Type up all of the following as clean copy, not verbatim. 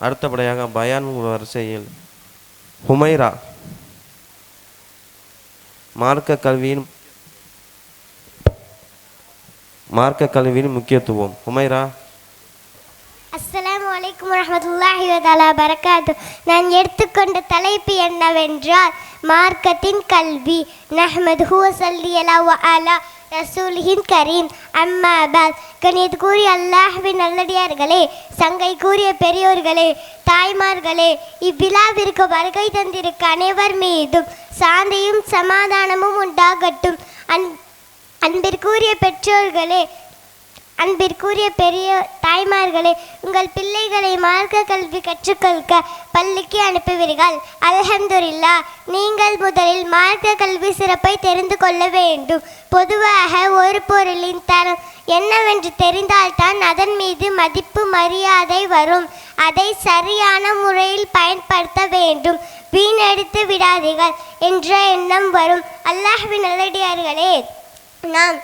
அடுத்தபடியாக பயான் வரிசையில் ஹுமைரா மார்க்க கல்வியின் முக்கியத்துவம். ஹுமைரா. அஸ்ஸலாமு அலைக்கும் வரஹ்மத்துல்லாஹி வ பரகாத்து. நான் எடுத்துக்கொண்ட தலைப்பு என்னவென்றால் மார்க்கத்தின் கல்வி. நஹ்மதுஹு வ ஸல்லல்லாஹு அலா ரசூலின் கரீம். அம்மா பாத். கணியத்துக்குரிய அல்லாஹ்வின் நல்லடியார்களே, சங்கை கூறிய பெரியோர்களே, தாய்மார்களே, இவ்விழாவிற்கு வருகை தந்திருக்க அனைவர் மீதும் சாந்தியும் சமாதானமும் உண்டாகட்டும். அன்பிற்குரிய பெற்றோர்களே, அன்பிற்குரிய பெரிய தாய்மார்களே, உங்கள் பிள்ளைகளை மார்க்க கல்வி கற்றுக்கொள்க பள்ளிக்கு அனுப்புவீர்கள். அல்ஹம்துலில்லாஹ். நீங்கள் முதலில் மார்க்க கல்வி சிறப்பை தெரிந்து கொள்ள வேண்டும். பொதுவாக ஒரு பொருளின் தரம் என்னவென்று தெரிந்தால்தான் அதன் மீது மதிப்பு மரியாதை வரும். அதை சரியான முறையில் பயன்படுத்த வேண்டும். வீணடித்து விடாதீர்கள் என்ற எண்ணம் வரும். அல்லாஹ்வின் நல்லடியார்களே, நாம்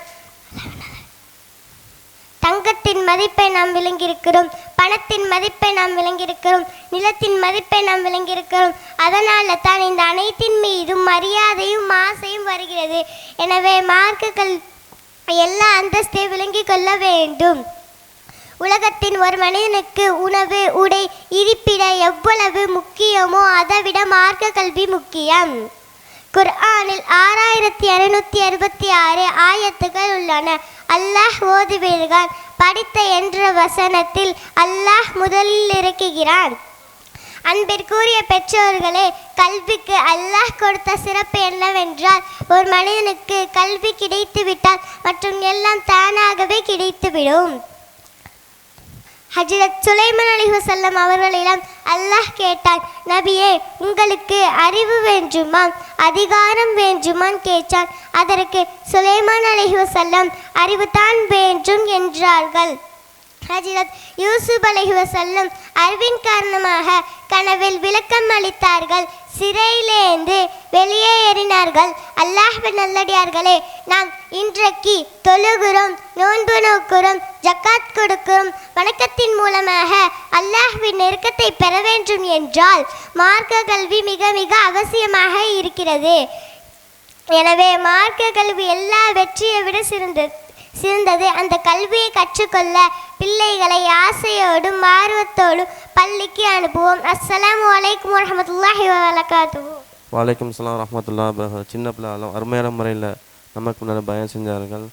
தங்கத்தின் மதிப்பை நாம் விளங்கியிருக்கிறோம், பணத்தின் மதிப்பை நாம் விளங்கியிருக்கிறோம், நிலத்தின் மதிப்பை நாம் விளங்கியிருக்கிறோம். அதனால தான் இந்த அனைத்தின் மீதும் மரியாதையும் ஆசையும் வருகிறது. எனவே மார்க்குகள் எல்லா அந்தஸ்தை விளங்கிக் கொள்ள வேண்டும். உலகத்தின் ஒரு மனிதனுக்கு உணவு, உடை, இருப்பிட எவ்வளவு முக்கியமோ அதைவிட மார்க்க கல்வி முக்கியம். குர்ஆனில் 6666 ஆயத்துகள் உள்ளன. அல்லாஹ் ஓதுவீர்கள் படித்த என்ற வசனத்தில் அல்லாஹ் முதலில் இறக்குகிறான். அன்பிற்குரிய பெற்றோர்களே, கல்விக்கு அல்லாஹ் கொடுத்த சிறப்பு என்னவென்றால், ஒரு மனிதனுக்கு கல்வி கிடைத்துவிட்டால் மற்றும் எல்லாம் தானாகவே கிடைத்துவிடும். ஹஜ்ரத் சுலைமான் அலைஹிஸ்ஸலாம் அவர்களிடம் அல்லாஹ் கேட்டான், நபியே, உங்களுக்கு அறிவு வேண்டுமா, அதிகாரம் வேண்டுமான் கேட்டான். அதற்கு சுலைமான் அலைஹிஸ்ஸலாம் அறிவு தான் வேண்டும் என்றார்கள். ஹஜ்ரத் யூசுப் அலைஹிஸ்ஸலாம் அறிவின் காரணமாக கனவில் விளக்கம் அளித்தார்கள். சிறையிலேந்து வெளியே ஏறினார்கள். அல்லாஹ்வின் நல்லடியார்களே, நாம் இன்றைக்கு தொழுகிறோம், நோன்பு நோக்கிறோம், ஜக்காத் கொடுக்கிறோம். வணக்கத்தின் மூலமாக அல்லாஹ்வின் நெருக்கத்தை பெற வேண்டும் என்றால் மார்க்க கல்வி மிக மிக அவசியமாக இருக்கிறது. எனவே மார்க்க கல்வி எல்லா வெற்றியை விட சிறந்தது. அந்த கல்வியை கற்றுக்கொள்ள பிள்ளைகளை ஆசையோடும் ஆர்வத்தோடும் பள்ளிக்கு அனுப்புவோம். அஸ்ஸலாமு அலைக்கும் வரஹ்மத்துல்லாஹி வ பரகாத்துஹு. வலைக்கம் ஸலாம் வரஹ்மத்துல்லாஹி. சின்ன பிள்ளை அருமையான முறையில் நமக்கு முன்னால் பயன் செஞ்சார்கள்.